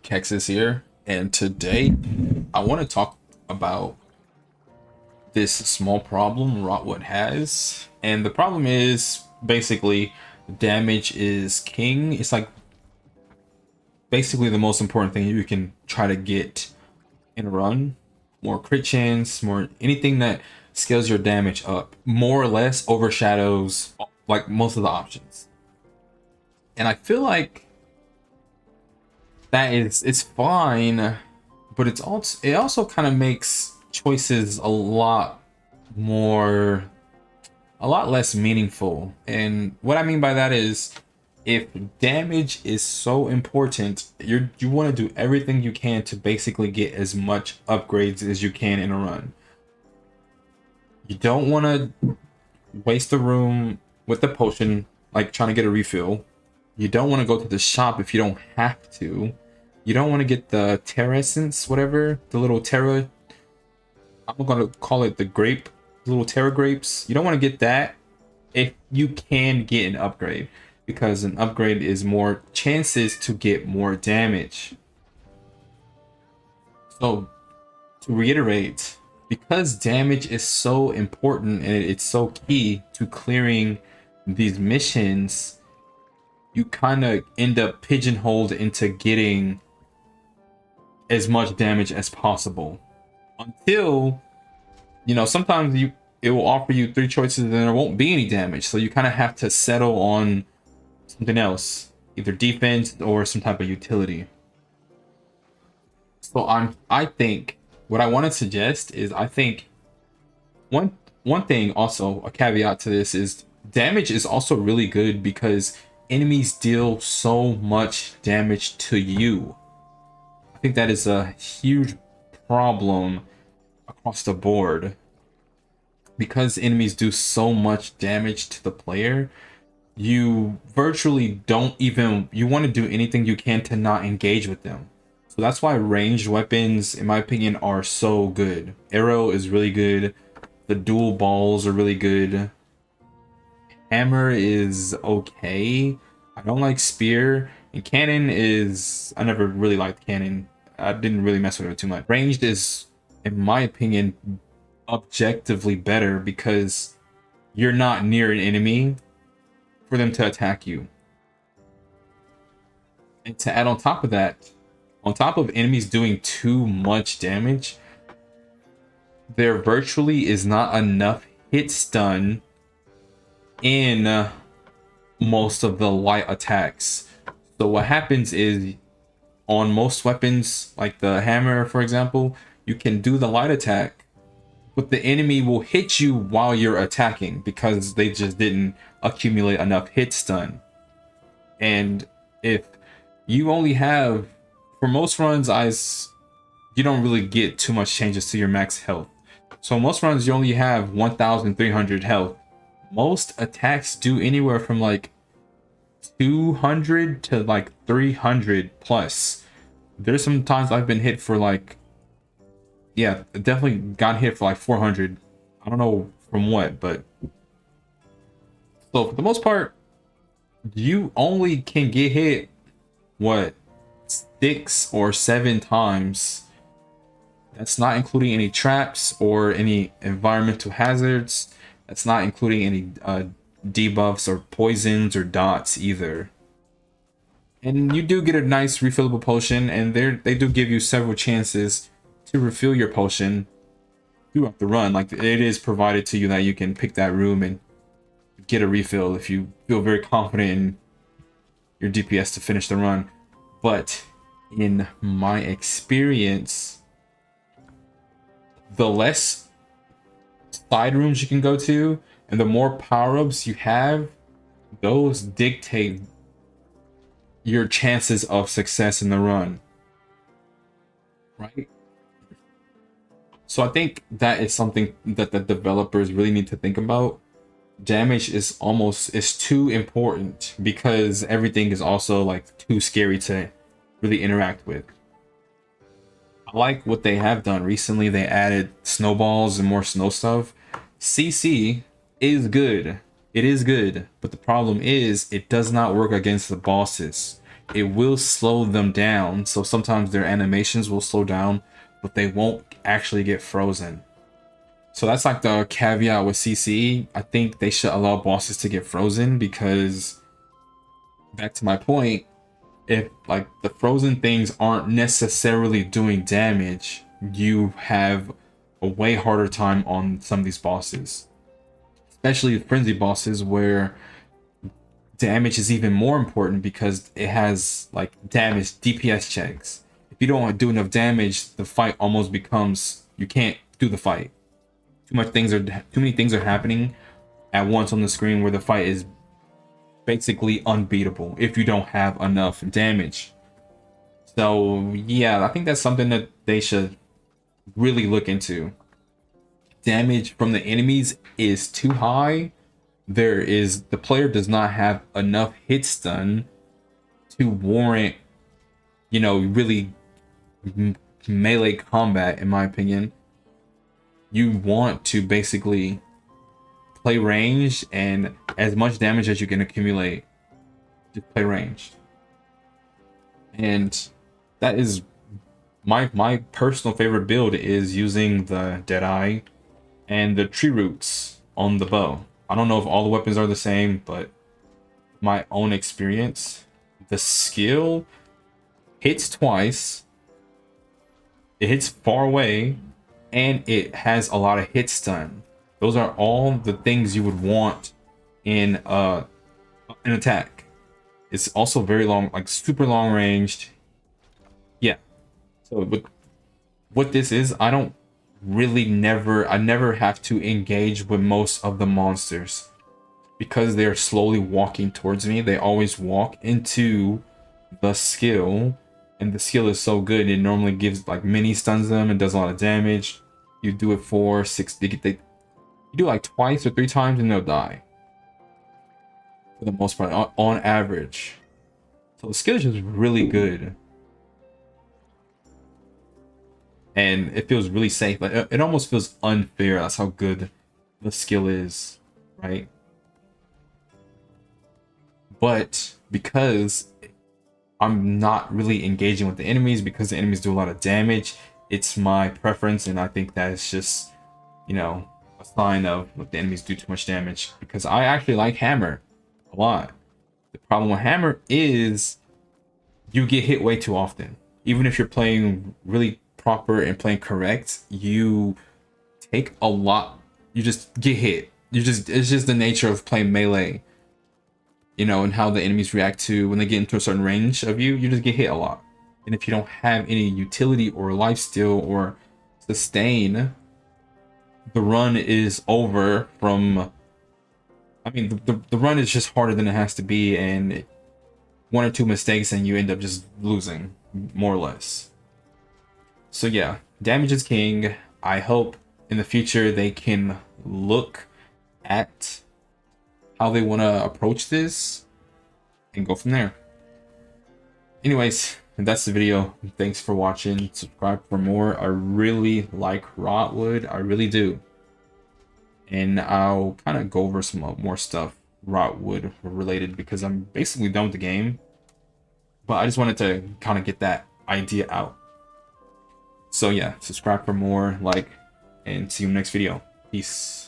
Kexis here, and today I want to talk about this small problem Rotwood has. And the problem is basically damage is king. It's like basically the most important thing you can try to get in a run. More crit chance, more anything that scales your damage up, more or less overshadows like most of the options. And I feel like it's fine, but it also kind of makes choices a lot less meaningful. And what I mean by that is, if damage is so important, you want to do everything you can to basically get as much upgrades as you can in a run. You don't want to waste the room with the potion, like trying to get a refill. You don't want to go to the shop if you don't have to. You don't want to get the Terra Essence, whatever, the little Terra. I'm going to call it the grape, little Terra grapes. You don't want to get that if you can get an upgrade, because an upgrade is more chances to get more damage. So, to reiterate, because damage is so important and it's so key to clearing these missions, you kind of end up pigeonholed into getting as much damage as possible until, sometimes it will offer you three choices and there won't be any damage, so you kind of have to settle on something else, either defense or some type of utility. So I think what I want to suggest is, I think one thing, also a caveat to this, is damage is also really good because enemies deal so much damage to you. I think that is a huge problem across the board. Because enemies do so much damage to the player, you virtually you want to do anything you can to not engage with them. So that's why ranged weapons, in my opinion, are so good. Arrow is really good. The dual balls are really good. Hammer is okay. I don't like spear. And cannon is... I never really liked cannon. I didn't really mess with it too much. Ranged is, in my opinion, objectively better because you're not near an enemy for them to attack you. And to add on top of that, on top of enemies doing too much damage, there virtually is not enough hit stun in most of the light attacks. So what happens is, on most weapons, like the hammer, for example, you can do the light attack, but the enemy will hit you while you're attacking because they just didn't accumulate enough hit stun. And if you only have, for most runs, you don't really get too much changes to your max health. So most runs you only have 1,300 health. Most attacks do anywhere from like 200 to like 300 plus. There's some times I've been hit for like, yeah, definitely got hit for like 400. I don't know from what, but so for the most part, you only can get hit, what, 6 or 7 times. That's not including any traps or any environmental hazards. That's not including any debuffs or poisons or dots either. And you do get a nice refillable potion, and they do give you several chances to refill your potion throughout the run. Like, it is provided to you that you can pick that room and get a refill if you feel very confident in your DPS to finish the run. But in my experience, the less side rooms you can go to and the more power-ups you have, those dictate your chances of success in the run, right? So I think that is something that the developers really need to think about. Damage is too important because everything is also like too scary to really interact with. I like what they have done recently. They added snowballs and more snow stuff. CC is good. It is good, but the problem is it does not work against the bosses. it will slow them down. So sometimes their animations will slow down, but they won't actually get frozen. So that's like the caveat with CC. I think they should allow bosses to get frozen because, back to my point, if like the frozen things aren't necessarily doing damage, you have a way harder time on some of these bosses, especially the frenzy bosses where damage is even more important because it has like damage DPS checks. If you don't do enough damage, the fight almost becomes, you can't do the fight. Too many things are happening at once on the screen where the fight is basically unbeatable if you don't have enough damage. So yeah, I think that's something that they should really look into. Damage from the enemies is too high. The player does not have enough hits done to warrant, really melee combat, in my opinion. You want to basically play ranged, and as much damage as you can accumulate, just play ranged. And that is my personal favorite build, is using the Deadeye and the tree roots on the bow. I don't know if all the weapons are the same, but my own experience, the skill hits twice, it hits far away, and it has a lot of hit stun. Those are all the things you would want in an attack. It's also very long, like super long ranged. Yeah. So what this is, I never have to engage with most of the monsters because they're slowly walking towards me. They always walk into the skill, and the skill is so good. It normally gives like mini stuns them and does a lot of damage. You do it 4, 6, you do like twice or 3 times and they'll die for the most part on average. So the skill is just really good. And it feels really safe. Like it almost feels unfair. That's how good the skill is, right? But because I'm not really engaging with the enemies, because the enemies do a lot of damage, it's my preference, and I think that is just, a sign of what the enemies do too much damage. Because I actually like hammer a lot. The problem with hammer is you get hit way too often. Even if you're playing really proper and playing correct, you take a lot. You just get hit. It's just the nature of playing melee. And how the enemies react to when they get into a certain range of you. You just get hit a lot. And if you don't have any utility or lifesteal or sustain, the run is over from... I mean, the run is just harder than it has to be, and 1 or 2 mistakes and you end up just losing, more or less. So yeah, damage is king. I hope in the future they can look at how they want to approach this and go from there. Anyways, that's the video. Thanks for watching. Subscribe for more. I really like Rotwood. I really do. And I'll kind of go over some more stuff Rotwood related because I'm basically done with the game. But I just wanted to kind of get that idea out. So yeah, subscribe for more, like, and see you in the next video. Peace.